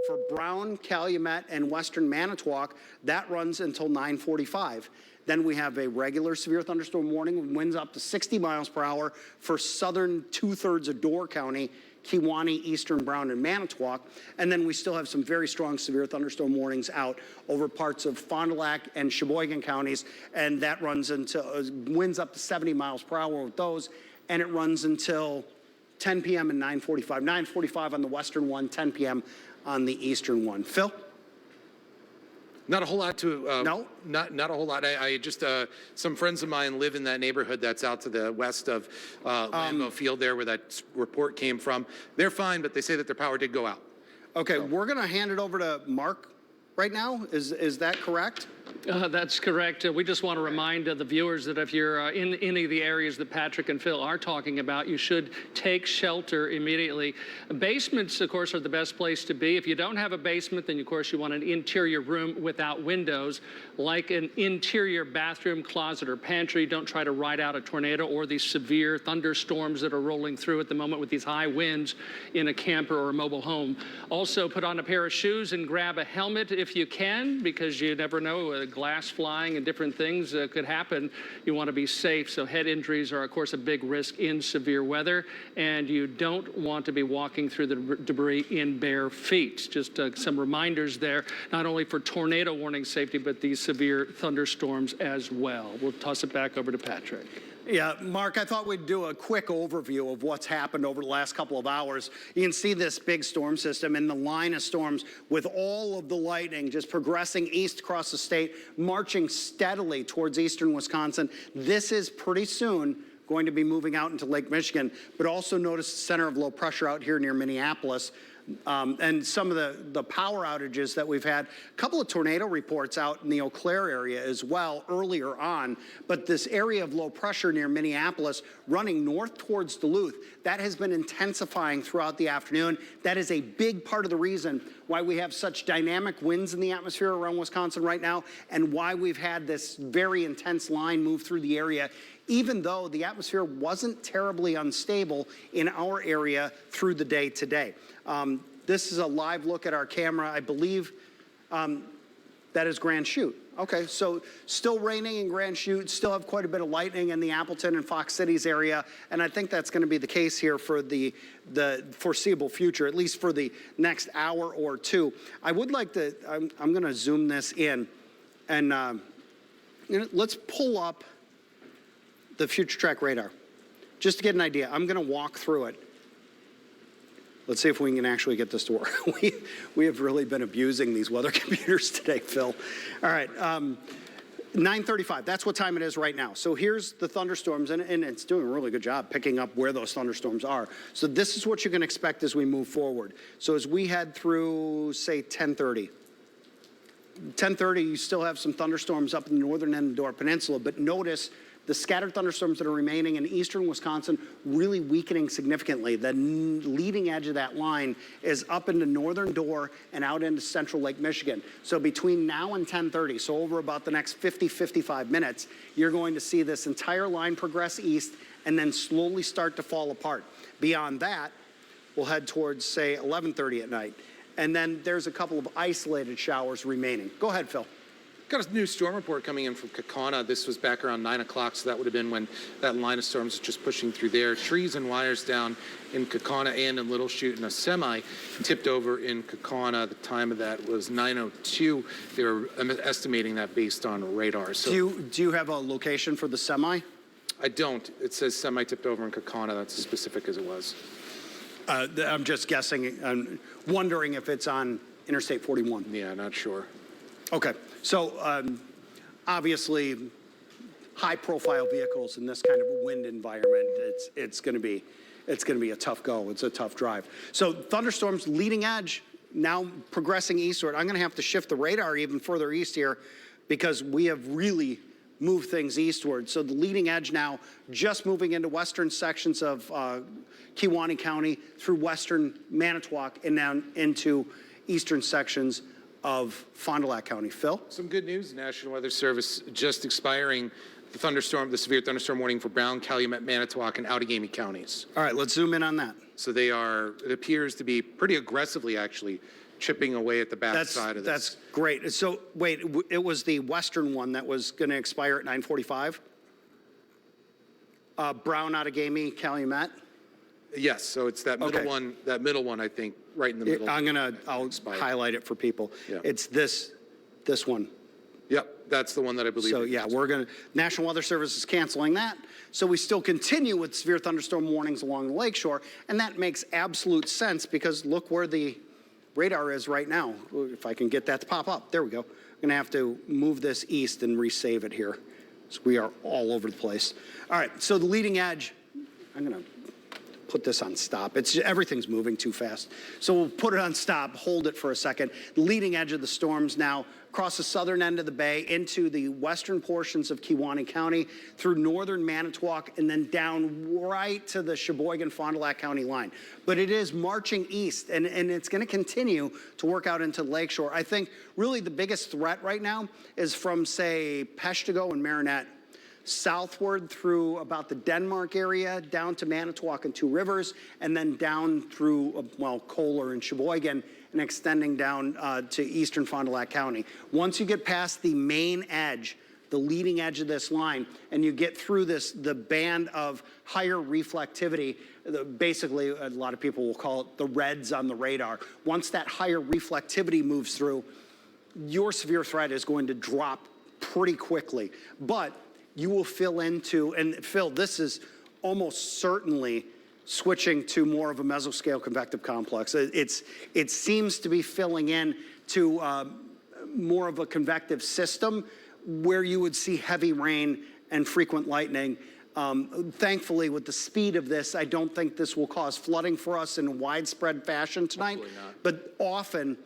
For Brown, Calumet, and western Manitowoc, that runs until 9:45. Then we have a regular severe thunderstorm warning with winds up to 60 miles per hour for southern two-thirds of Door County, Kewaunee, Eastern, Brown, and Manitowoc. And then we still have some very strong severe thunderstorm warnings out over parts of Fond du Lac and Sheboygan counties. And that runs until winds up to 70 miles per hour with those. And it runs until 10 p.m. and 9:45. 9:45 on the western one, 10 p.m. on the eastern one. Phil? Not a whole lot to, no? Not a whole lot. I just, some friends of mine live in that neighborhood that's out to the west of Lambeau Field there where that report came from. They're fine, but they say that their power did go out. Okay, so we're gonna hand it over to Mark right now. Is that correct? That's correct. We just want to remind the viewers that if you're in any of the areas that Patrick and Phil are talking about, you should take shelter immediately. Basements, of course, are the best place to be. If you don't have a basement, then of course you want an interior room without windows, like an interior bathroom, closet, or pantry. Don't try to ride out a tornado or these severe thunderstorms that are rolling through at the moment with these high winds in a camper or a mobile home. Also, put on a pair of shoes and grab a helmet if you can, because you never know, glass flying and different things could happen. You want to be safe. So head injuries are, of course, a big risk in severe weather, and you don't want to be walking through the debris in bare feet. Just some reminders there, not only for tornado warning safety, but these severe thunderstorms as well. We'll toss it back over to Patrick. Yeah, Mark, I thought we'd do a quick overview of what's happened over the last couple of hours. You can see this big storm system and the line of storms with all of the lightning just progressing east across the state, marching steadily towards eastern Wisconsin. This is pretty soon going to be moving out into Lake Michigan, but also notice the center of low pressure out here near Minneapolis. And some of the power outages that we've had, a couple of tornado reports out in the Eau Claire area as well earlier on, but this area of low pressure near Minneapolis running north towards Duluth, that has been intensifying throughout the afternoon. That is a big part of the reason why we have such dynamic winds in the atmosphere around Wisconsin right now, and why we've had this very intense line move through the area, even though the atmosphere wasn't terribly unstable in our area through the day today. This is a live look at our camera. I believe that is Grand Chute. Okay, so still raining in Grand Chute, still have quite a bit of lightning in the Appleton and Fox Cities area, and I think that's going to be the case here for the foreseeable future, at least for the next hour or two. I would like to, I'm going to zoom this in, and let's pull up the future track radar, just to get an idea. I'm going to walk through it. Let's see if we can actually get this to work. We have really been abusing these weather computers today, Phil. All right, 9:35, that's what time it is right now. So here's the thunderstorms, and it's doing a really good job picking up where those thunderstorms are. So this is what you can expect as we move forward. So as we head through, say, 10:30. 10:30, you still have some thunderstorms up in the northern end of the Door Peninsula, but notice the scattered thunderstorms that are remaining in eastern Wisconsin really weakening significantly. The leading edge of that line is up into northern Door and out into central Lake Michigan. So between now and 10:30, so over about the next 55 minutes, you're going to see this entire line progress east and then slowly start to fall apart. Beyond that, we'll head towards, say, 11:30 at night. And then there's a couple of isolated showers remaining. Go ahead, Phil. Got a new storm report coming in from Kaukauna. This was back around 9 o'clock, so that would have been when that line of storms was just pushing through there. Trees and wires down in Kaukauna and in Little Chute, and a semi tipped over in Kaukauna. The time of that was 9:02. They were estimating that based on radar. So do you have a location for the semi? I don't. It says semi tipped over in Kaukauna. That's as specific as it was. I'm just guessing. I'm wondering if it's on Interstate 41. Yeah, not sure. Okay, so obviously high-profile vehicles in this kind of a wind environment, it's going to be a tough go. It's a tough drive. So thunderstorms leading edge now progressing eastward. I'm going to have to shift the radar even further east here because we have really moved things eastward. So the leading edge now just moving into western sections of Kewaunee County through western Manitowoc and down into eastern sections of Fond du Lac County. Phil? Some good news. National Weather Service just expiring the severe thunderstorm warning for Brown, Calumet, Manitowoc, and Outagamie counties. All right, let's zoom in on that. So they are, it appears to be pretty aggressively actually chipping away at the back That's, side of this. that's great. So wait, it was the western one that was going to expire at 9:45? Brown, Outagamie, Calumet? Yes, so it's that middle Okay. one, I think, right in the middle. I'll Expired. highlight it for people. Yeah. It's this one. Yep, that's the one that I believe. So it yeah, is. National Weather Service is canceling that. So we still continue with severe thunderstorm warnings along the lakeshore, and that makes absolute sense because look where the radar is right now. If I can get that to pop up, there we go. I'm gonna have to move this east and resave it here. So we are all over the place. All right, so the leading edge, I'm gonna put this on stop. Everything's moving too fast. So we'll put it on stop, hold it for a second. The leading edge of the storms now across the southern end of the bay into the western portions of Kewaunee County, through northern Manitowoc, and then down right to the Sheboygan-Fond du Lac County line. But it is marching east, and it's going to continue to work out into Lakeshore. I think really the biggest threat right now is from, say, Peshtigo and Marinette, southward through about the Denmark area, down to Manitowoc and Two Rivers, and then down through, Kohler and Sheboygan, and extending down to eastern Fond du Lac County. Once you get past the main edge, the leading edge of this line, and you get through the band of higher reflectivity, basically a lot of people will call it the reds on the radar. Once that higher reflectivity moves through, your severe threat is going to drop pretty quickly. But you will fill into, and Phil, this is almost certainly switching to more of a mesoscale convective complex. It seems to be filling in to more of a convective system where you would see heavy rain and frequent lightning. Thankfully, with the speed of this, I don't think this will cause flooding for us in widespread fashion tonight. Hopefully not. But often,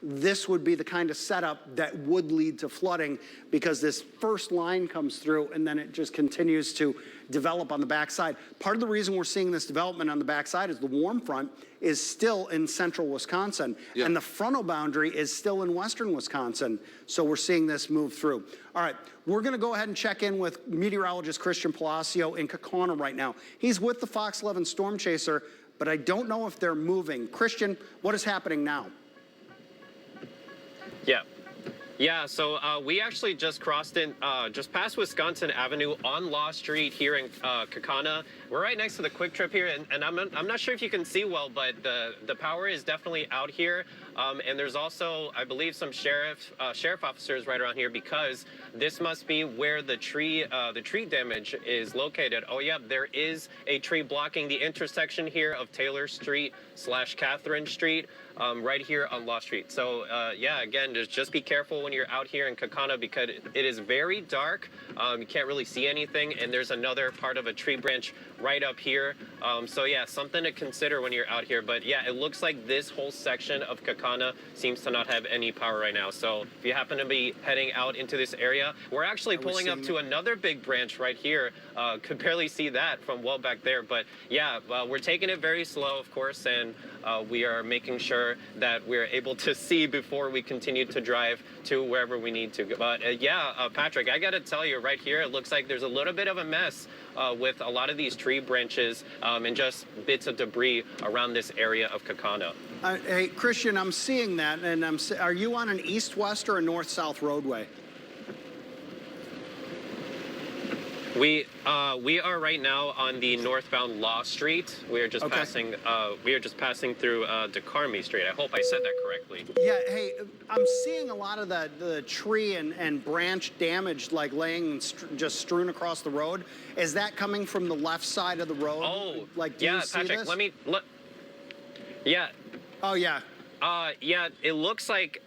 this would be the kind of setup that would lead to flooding because this first line comes through and then it just continues to develop on the backside. Part of the reason we're seeing this development on the backside is the warm front is still in central Wisconsin, Yeah. and the frontal boundary is still in western Wisconsin. So we're seeing this move through. All right, we're going to go ahead and check in with meteorologist Christian Palacio in Kaukauna right now. He's with the Fox 11 Storm Chaser, but I don't know if they're moving. Christian, what is happening now? Yeah, so we actually just crossed in, just past Wisconsin Avenue on Law Street here in Kaukauna. We're right next to the Quick Trip here, and I'm not sure if you can see well, but the power is definitely out here. And there's also, I believe, some sheriff officers right around here because this must be where the tree damage is located. Oh yeah, there is a tree blocking the intersection here of Taylor Street / Catherine Street. Right here on Law Street. So yeah, again, just be careful when you're out here in Kaukauna because it is very dark. You can't really see anything, and there's another part of a tree branch right up here. So yeah, something to consider when you're out here. But yeah, it looks like this whole section of Kaukauna seems to not have any power right now. So if you happen to be heading out into this area, we're actually pulling up to another big branch right here. Could barely see that from well back there. But yeah, we're taking it very slow, of course, and we are making sure that we're able to see before we continue to drive to wherever we need to. But yeah, Patrick, I got to tell you right here, it looks like there's a little bit of a mess with a lot of these tree branches and just bits of debris around this area of Kaukauna. Hey, Christian, I'm seeing that, and are you on an east-west or a north-south roadway? We are right now on the northbound Law Street. We are just passing. We are just passing through DeCarmy Street. I hope I said that correctly. Yeah. Hey, I'm seeing a lot of the tree and branch damage, like laying just strewn across the road. Is that coming from the left side of the road? Oh, like do yeah, you see Patrick. this? Yeah. Oh yeah. Yeah, it looks like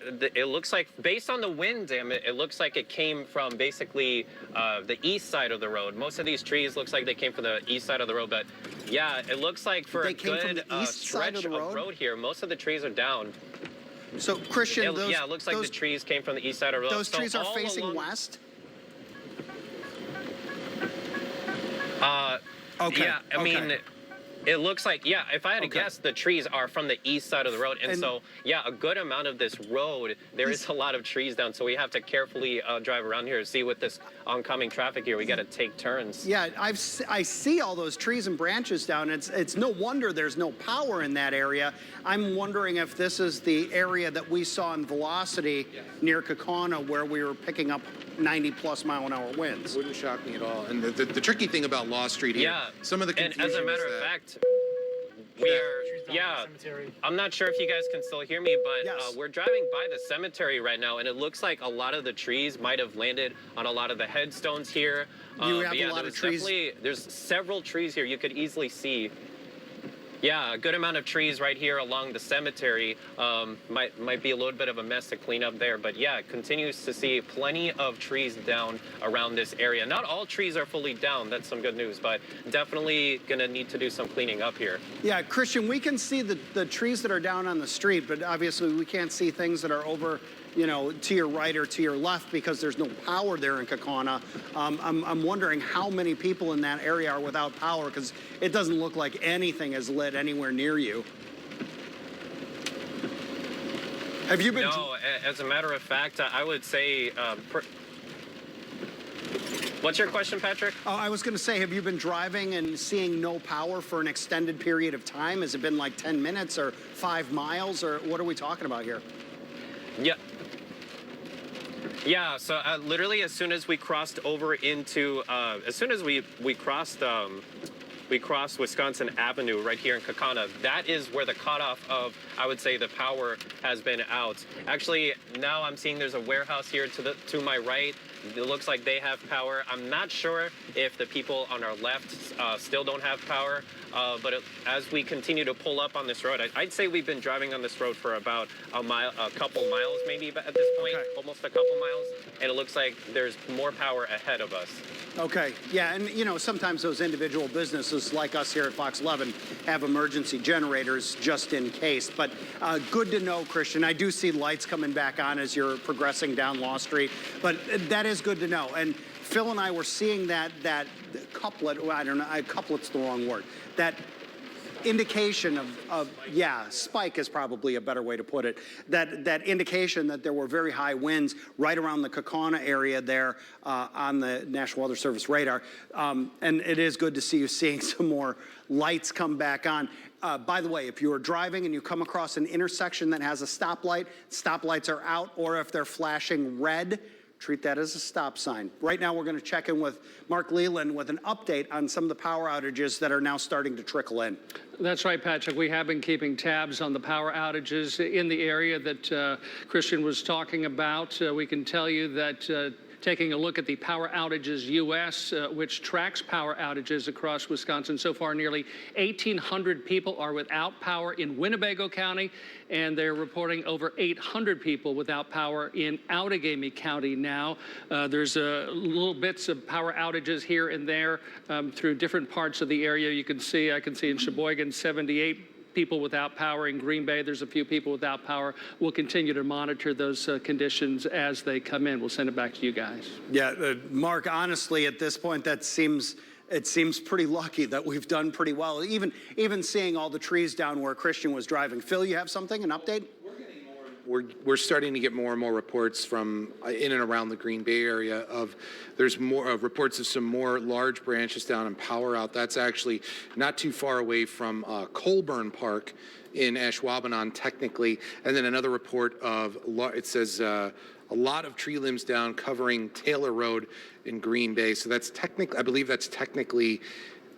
based on the wind damage, it looks like it came from basically the east side of the road. Most of these trees looks like they came from the east side of the road, but yeah, it looks like for They a came from good the east side stretch of the road? here, most of the trees are down. So Christian, Yeah, it looks like the trees came from the east side of the road. Those trees So are all facing along- west. Okay. Yeah, I mean, It looks like, yeah, if I had to Okay. guess, the trees are from the east side of the road. And so, yeah, a good amount of this road, there is a lot of trees down. So we have to carefully drive around here to see with this oncoming traffic here. We got to take turns. Yeah, I see all those trees and branches down. It's no wonder there's no power in that area. I'm wondering if this is the area that we saw in Velocity near Kaukauna where we were picking up 90-plus-mile-an-hour winds. Wouldn't shock me at all. And the tricky thing about Law Street here, Yeah. some of the And confusion as a matter is of that- fact, we are, yeah, I'm not sure if you guys can still hear me, but Yes. we're driving by the cemetery right now, and it looks like a lot of the trees might have landed on a lot of the headstones here. You have But yeah, a lot of there's trees. There's several trees here you could easily see. Yeah, a good amount of trees right here along the cemetery. Might be a little bit of a mess to clean up there, but yeah, continues to see plenty of trees down around this area. Not all trees are fully down, that's some good news, but definitely gonna need to do some cleaning up here. Yeah, Christian, we can see the trees that are down on the street, but obviously we can't see things that are over, to your right or to your left because there's no power there in Kaukauna. I'm wondering how many people in that area are without power because it doesn't look like anything is lit anywhere near you. Have you been? No, as a matter of fact, I would say, what's your question, Patrick? Oh, I was going to say, have you been driving and seeing no power for an extended period of time? Has it been like 10 minutes or 5 miles or what are we talking about here? Yeah. Yeah, so literally as soon as we crossed over into, as soon as we crossed Wisconsin Avenue right here in Kaukauna, that is where the cutoff of, I would say, the power has been out. Actually, now I'm seeing there's a warehouse here to my right. It looks like they have power. I'm not sure if the people on our left still don't have power, but as we continue to pull up on this road, I'd say we've been driving on this road for about a couple miles maybe at this point, Okay. almost a couple miles, and it looks like there's more power ahead of us. Okay, yeah, and sometimes those individual businesses like us here at Fox 11 have emergency generators just in case. But good to know, Christian. I do see lights coming back on as you're progressing down Law Street, but that is good to know. And Phil and I were seeing that couplet. Well, I don't know. Couplet's the wrong word. That indication spike is probably a better way to put it. That indication that there were very high winds right around the Kaukauna area there on the National Weather Service radar. And it is good to see you seeing some more lights come back on. By the way, if you are driving and you come across an intersection that has a stoplight, stoplights are out, or if they're flashing red, treat that as a stop sign. Right now, we're going to check in with Mark Leland with an update on some of the power outages that are now starting to trickle in. That's right, Patrick. We have been keeping tabs on the power outages in the area that Christian was talking about. We can tell you that taking a look at the Power Outages US, which tracks power outages across Wisconsin. So far, nearly 1,800 people are without power in Winnebago County, and they're reporting over 800 people without power in Outagamie County now. There's little bits of power outages here and there through different parts of the area. I can see in Sheboygan, 78 people without power. In Green Bay, there's a few people without power. We'll continue to monitor those conditions as they come in. We'll send it back to you guys. Yeah, Mark, honestly, at this point, it seems pretty lucky that we've done pretty well, even seeing all the trees down where Christian was driving. Phil, you have something, an update? We're starting to get more and more reports from in and around the Green Bay area there's more reports of some more large branches down and power out. That's actually not too far away from Colburn Park in Ashwaubenon, technically. And then another report of, it says a lot of tree limbs down covering Taylor Road in Green Bay. So that's technically, I believe that's technically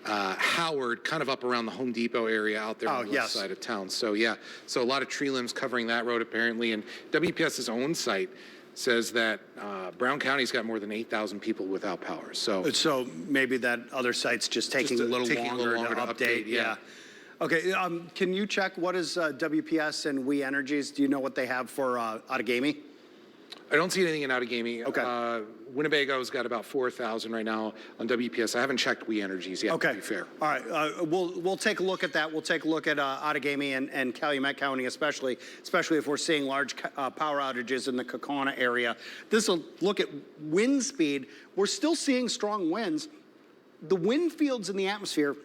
Howard, kind of up around the Home Depot area out there on the west side of town. So yeah, so a lot of tree limbs covering that road apparently. And WPS's own site says that Brown County's got more than 8,000 people without power. So Maybe that other site's just taking a little longer to update. Yeah. Okay, can you check what is WPS and We Energies? Do you know what they have for Outagamie? I don't see anything in Outagamie. Okay. Winnebago's got about 4,000 right now on WPS. I haven't checked We Energies yet, to be fair. All right. We'll take a look at that. We'll take a look at Outagamie and Calumet County, especially if we're seeing large power outages in the Kaukauna area. This will look at wind speed. We're still seeing strong winds. The wind fields in the atmosphere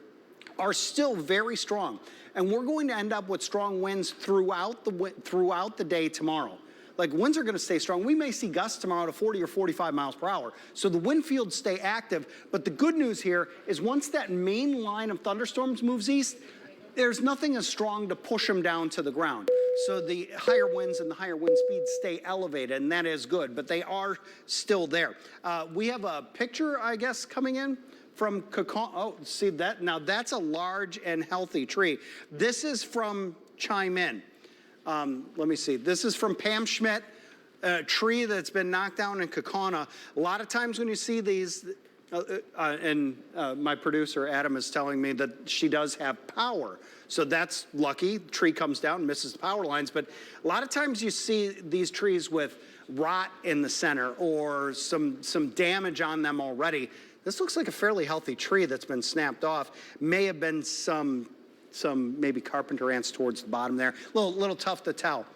are still very strong. And we're going to end up with strong winds throughout the day tomorrow. Like, winds are going to stay strong. We may see gusts tomorrow to 40 or 45 miles per hour. So the wind fields stay active. But the good news here is once that main line of thunderstorms moves east, there's nothing as strong to push them down to the ground. So the higher winds and the higher wind speeds stay elevated, and that is good. But they are still there. We have a picture, I guess, coming in from Kakon. Oh, see that? Now that's a large and healthy tree. This is from Chime In. Let me see. This is from Pam Schmidt, a tree that's been knocked down in Kakona. A lot of times when you see these, my producer Adam is telling me that she does have power. So that's lucky. Tree comes down, misses the power lines. But a lot of times you see these trees with rot in the center or some damage on them already. This looks like a fairly healthy tree that's been snapped off. May have been some maybe carpenter ants towards the bottom there. Little tough to tell.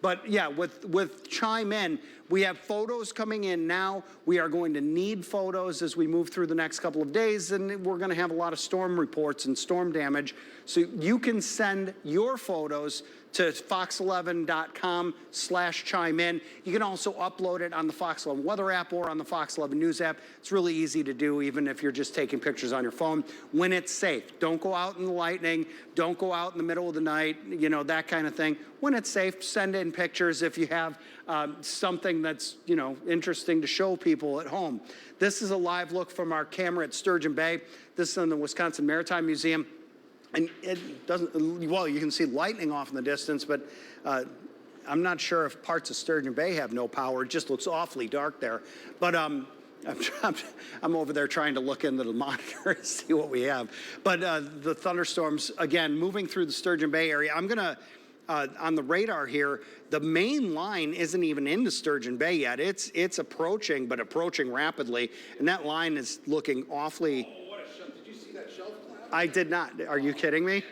But yeah, with Chime In, we have photos coming in now. We are going to need photos as we move through the next couple of days, and we're going to have a lot of storm reports and storm damage. So you can send your photos to fox11.com/chime in. You can also upload it on the Fox 11 weather app or on the Fox 11 news app. It's really easy to do, even if you're just taking pictures on your phone when it's safe. Don't go out in the lightning. Don't go out in the middle of the night, you know, that kind of thing. When it's safe, send in pictures if you have something that's, you know, interesting to show people at home. This is a live look from our camera at Sturgeon Bay. This is in the Wisconsin Maritime Museum. And it doesn't, well, you can see lightning off in the distance, but I'm not sure if parts of Sturgeon Bay have no power. It just looks awfully dark there. But I'm over there trying to look into the monitor and see what we have. But the thunderstorms, again, moving through the Sturgeon Bay area. I'm going to, on the radar here, the main line isn't even into Sturgeon Bay yet. It's approaching, but approaching rapidly. And that line is looking awfully... Oh, what a shelf. Did you see that shelf cloud? I did not. Are you kidding me?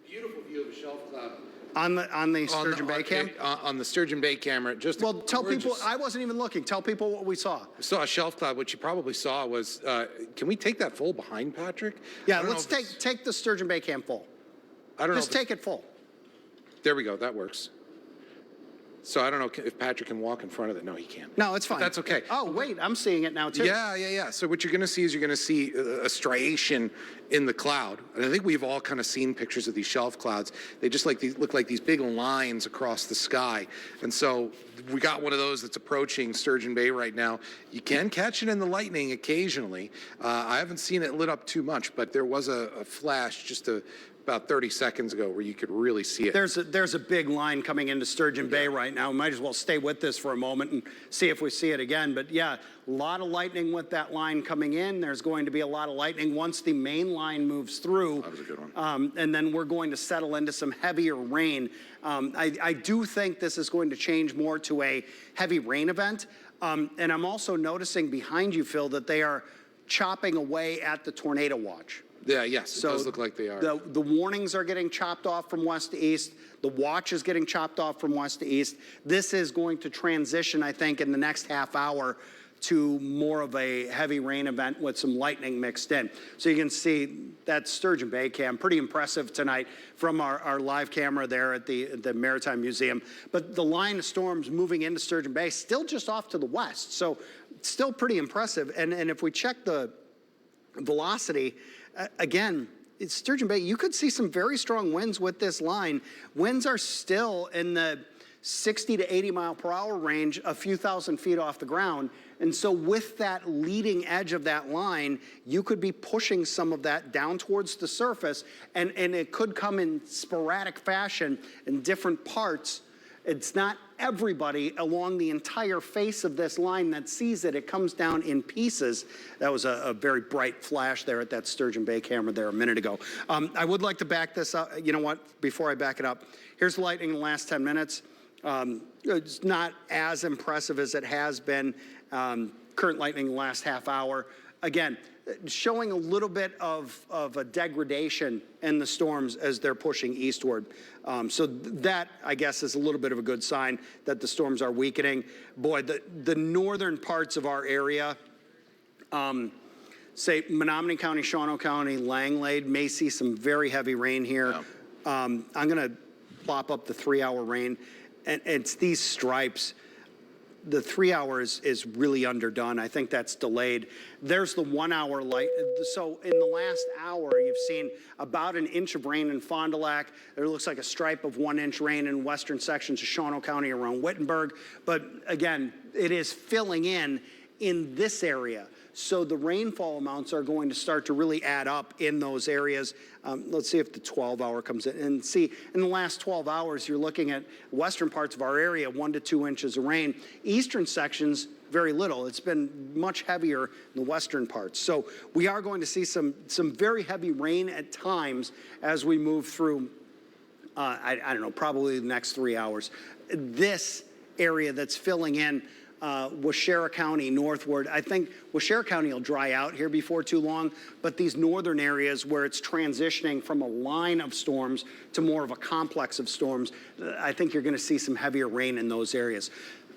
Beautiful view of a shelf cloud. On the Sturgeon Bay cam? On the Sturgeon Bay camera. Just well, tell people, I wasn't even looking. Tell people what we saw. We saw a shelf cloud. What you probably saw was, can we take that full behind, Patrick? Yeah, let's take the Sturgeon Bay cam full. I don't know. Just take it full. There we go. That works. So I don't know if Patrick can walk in front of it. No, he can't. No, it's fine. But that's okay. Oh, wait, I'm seeing it now too. Yeah. So what you're going to see is you're going to see a striation in the cloud. And I think we've all kind of seen pictures of these shelf clouds. They just look like these big lines across the sky. And so we got one of those that's approaching Sturgeon Bay right now. You can catch it in the lightning occasionally. I haven't seen it lit up too much, but there was a flash just about 30 seconds ago where you could really see it. There's a big line coming into Sturgeon Bay right now. We might as well stay with this for a moment and see if we see it again. But yeah, a lot of lightning with that line coming in. There's going to be a lot of lightning once the main line moves through. That was a good one. And then we're going to settle into some heavier rain. I do think this is going to change more to a heavy rain event. And I'm also noticing behind you, Phil, that they are chopping away at the tornado watch. Yeah, yes, it does look like they are. The warnings are getting chopped off from west to east. The watch is getting chopped off from west to east. This is going to transition, I think, in the next half hour to more of a heavy rain event with some lightning mixed in. So you can see that Sturgeon Bay cam, pretty impressive tonight from our live camera there at the Maritime Museum. But the line of storms moving into Sturgeon Bay, still just off to the west. So still pretty impressive. And if we check the velocity, again, it's Sturgeon Bay, you could see some very strong winds with this line. Winds are still in the 60 to 80 mile per hour range, a few thousand feet off the ground. And so with that leading edge of that line, you could be pushing some of that down towards the surface, and it could come in sporadic fashion in different parts. It's not everybody along the entire face of this line that sees it. It comes down in pieces. That was a very bright flash there at that Sturgeon Bay camera there a minute ago. I would like to back this up. You know what? Before I back it up, here's the lightning in the last 10 minutes. It's not as impressive as it has been. Current lightning in the last half hour. Again, showing a little bit of a degradation in the storms as they're pushing eastward. So that, I guess, is a little bit of a good sign that the storms are weakening. Boy, the northern parts of our area, say Menominee County, Shawano County, Langlade may see some very heavy rain here. I'm going to plop up the 3-hour rain, and it's these stripes. The 3 hours is really underdone. I think that's delayed. There's the 1 hour light. So in the last hour, you've seen about an inch of rain in Fond du Lac. There looks like a stripe of 1 inch rain in western sections of Shawano County around Wittenberg. But again, it is filling in this area. So the rainfall amounts are going to start to really add up in those areas. Let's see if the 12-hour comes in. And see, in the last 12 hours, you're looking at western parts of our area, 1 to 2 inches of rain. Eastern sections, very little. It's been much heavier in the western parts. So we are going to see some very heavy rain at times as we move through, I don't know, probably the next 3 hours. This area that's filling in, Waushara County northward. I think Waushara County will dry out here before too long, but these northern areas where it's transitioning from a line of storms to more of a complex of storms, I think you're going to see some heavier rain in those areas.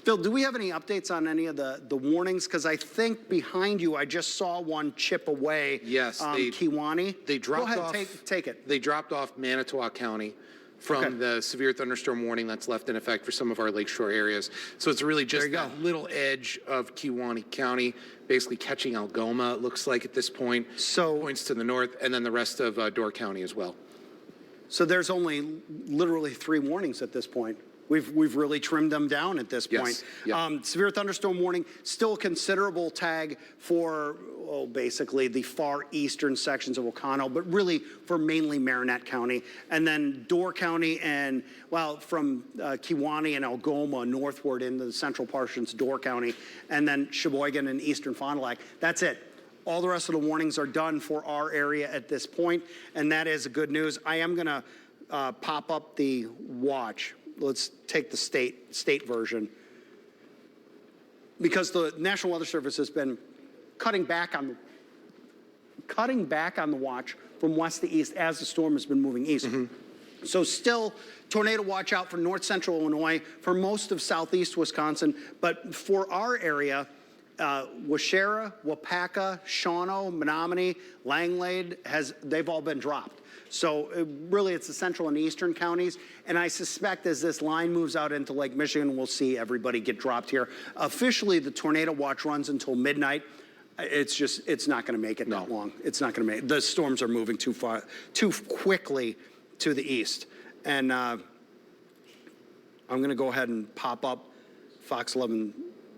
Phil, do we have any updates on any of the warnings? Because I think behind you, I just saw one chip away. Yes, Kewaunee. They dropped Go ahead, off. take it. They dropped off Manitowoc County from the severe thunderstorm warning that's left in effect for some of our lakeshore areas. So it's really just that little edge of Kewaunee County, basically catching Algoma, it looks like at this point. So points to the north, and then the rest of Door County as well. So there's only literally 3 warnings at this point. We've really trimmed them down at this point. Yep. Severe thunderstorm warning, still a considerable tag for, basically the far eastern sections of Oconto, but really for mainly Marinette County. And then Door County and, well, from Kewaunee and Algoma northward into the central portions, Door County, and then Sheboygan and eastern Fond du Lac. That's it. All the rest of the warnings are done for our area at this point, and that is good news. I am going to pop up the watch. Let's take the state version, because the National Weather Service has been cutting back on the watch from west to east as the storm has been moving east. So still tornado watch out for north central Illinois, for most of southeast Wisconsin, but for our area, Waushara, Wapaka, Shawano, Menominee, Langlade, they've all been dropped. So really it's the central and eastern counties, and I suspect as this line moves out into Lake Michigan, we'll see everybody get dropped here. Officially, the tornado watch runs until midnight. It's not going to make it that long. It's not going to make it. The storms are moving too quickly to the east. And I'm going to go ahead and pop up Fox 11,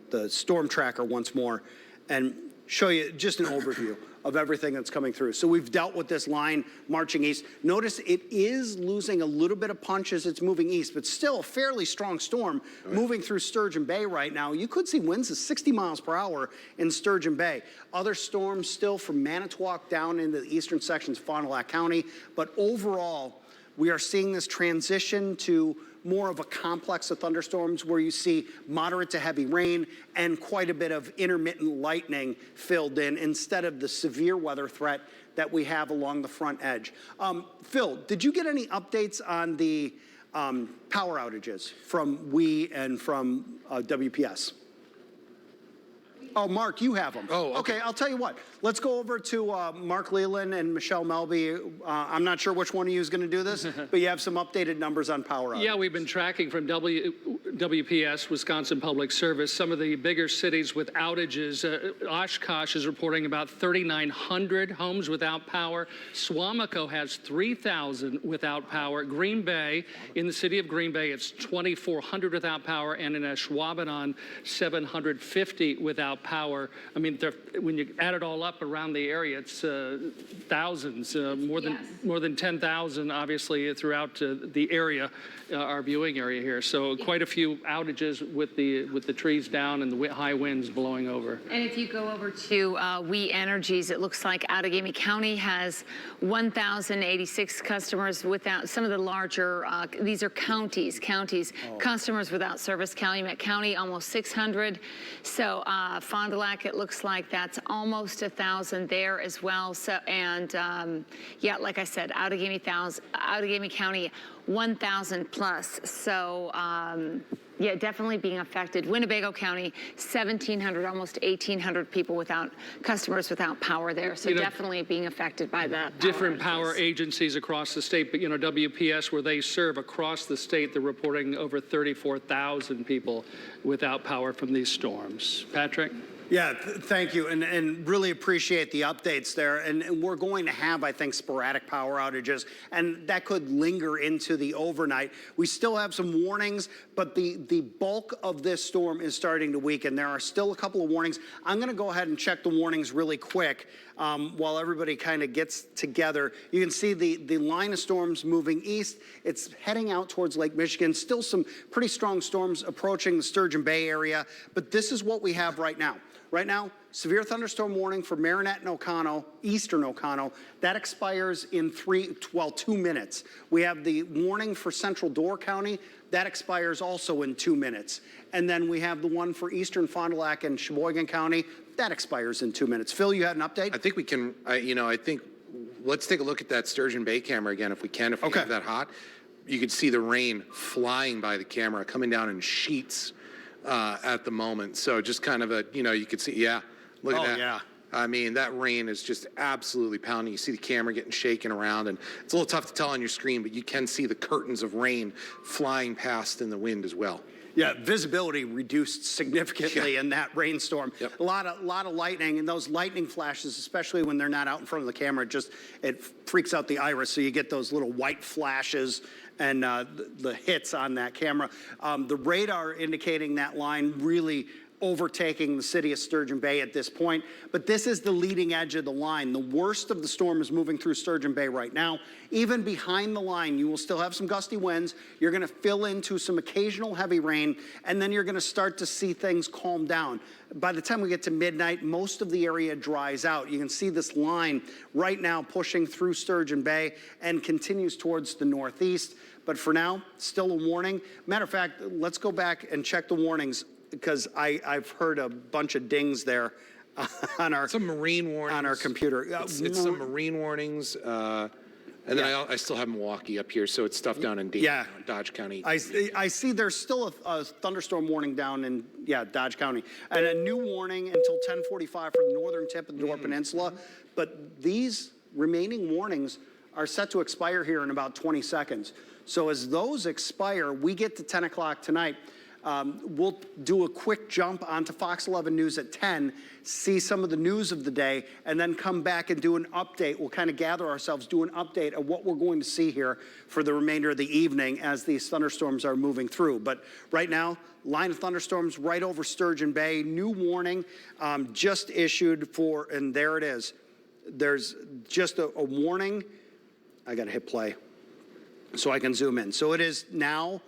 the storm tracker once more, and show you just an overview of everything that's coming through. So we've dealt with this line marching east. Notice it is losing a little bit of punch as it's moving east, but still a fairly strong storm moving through Sturgeon Bay right now. You could see winds of 60 miles per hour in Sturgeon Bay. Other storms still from Manitowoc down into the eastern sections of Fond du Lac County. But overall, we are seeing this transition to more of a complex of thunderstorms where you see moderate to heavy rain and quite a bit of intermittent lightning filled in instead of the severe weather threat that we have along the front edge. Phil, did you get any updates on the power outages from WE and from WPS? Oh, Mark, you have them. Oh, okay. I'll tell you what. Let's go over to Mark Leland and Michelle Melby. I'm not sure which one of you is going to do this, but you have some updated numbers on power outages. Yeah, we've been tracking from WPS, Wisconsin Public Service, some of the bigger cities with outages. Oshkosh is reporting about 3,900 homes without power. Swamico has 3,000 without power. Green Bay, in the city of Green Bay, it's 2,400 without power, and in Ashwaubenon, 750 without power. I mean, when you add it all up around the area, it's thousands, more than 10,000, obviously, throughout the area, our viewing area here. So quite a few outages with the trees down and the high winds blowing over. And if you go over to We Energies, it looks like Outagamie County has 1,086 customers without, some of the larger, these are counties, customers without service. Calumet County, almost 600. So Fond du Lac, it looks like that's almost 1,000 there as well. So, and yeah, like I said, Outagamie County, 1,000 plus. So Yeah, definitely being affected. Winnebago County, 1,700, almost 1,800 people customers without power there. So definitely being affected by the different power agencies across the state, but WPS, where they serve across the state, they're reporting over 34,000 people without power from these storms. Patrick? Yeah, thank you, and really appreciate the updates there. And we're going to have, I think, sporadic power outages, and that could linger into the overnight. We still have some warnings, but the bulk of this storm is starting to weaken. There are still a couple of warnings. I'm going to go ahead and check the warnings really quick while everybody kind of gets together. You can see the line of storms moving east. It's heading out towards Lake Michigan. Still some pretty strong storms approaching the Sturgeon Bay area, but this is what we have right now. Right now, severe thunderstorm warning for Marinette and Oconto, eastern Oconto. That expires in 2 minutes. We have the warning for central Door County. That expires also in 2 minutes. And then we have the one for eastern Fond du Lac and Sheboygan County. That expires in 2 minutes. Phil, you had an update? I think we can, I think, let's take a look at that Sturgeon Bay camera again if we can, if we have that hot. You could see the rain flying by the camera, coming down in sheets. At the moment. So just kind of you could see, look at that. Yeah. I mean, that rain is just absolutely pounding. You see the camera getting shaken around, and it's a little tough to tell on your screen, but you can see the curtains of rain flying past in the wind as well. Yeah, visibility reduced significantly in that rainstorm. Yep. A lot of lightning, and those lightning flashes, especially when they're not out in front of the camera, it freaks out the iris. So you get those little white flashes and the hits on that camera. The radar indicating that line really overtaking the city of Sturgeon Bay at this point. But this is the leading edge of the line. The worst of the storm is moving through Sturgeon Bay right now. Even behind the line, you will still have some gusty winds. You're going to fill into some occasional heavy rain, and then you're going to start to see things calm down. By the time we get to midnight, most of the area dries out. You can see this line right now pushing through Sturgeon Bay and continues towards the northeast. But for now, still a warning. Matter of fact, let's go back and check the warnings, because I've heard a bunch of dings there on our some marine warnings on our computer. It's some marine warnings, and then I still have Milwaukee up here, so it's stuff down in Dodge County. I see there's still a thunderstorm warning down in Dodge County, and a new warning until 10:45 for the northern tip of the Door Peninsula. But these remaining warnings are set to expire here in about 20 seconds. So as those expire, we get to 10 o'clock tonight. We'll do a quick jump onto Fox 11 News at 10, see some of the news of the day, and then come back and do an update. We'll kind of gather ourselves, do an update of what we're going to see here for the remainder of the evening as these thunderstorms are moving through. But right now, line of thunderstorms right over Sturgeon Bay. New warning just issued for, and there it is. There's just a warning. I got to hit play so I can zoom in. So it is now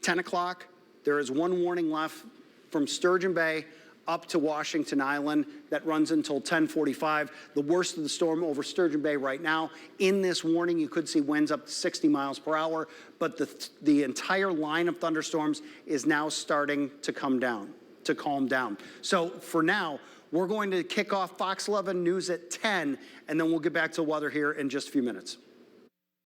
10 o'clock. There is one warning left from Sturgeon Bay up to Washington Island that runs until 10:45. The worst of the storm over Sturgeon Bay right now. In this warning, you could see winds up to 60 miles per hour, but the entire line of thunderstorms is now starting to calm down. So for now, we're going to kick off Fox 11 News at 10, and then we'll get back to weather here in just a few minutes.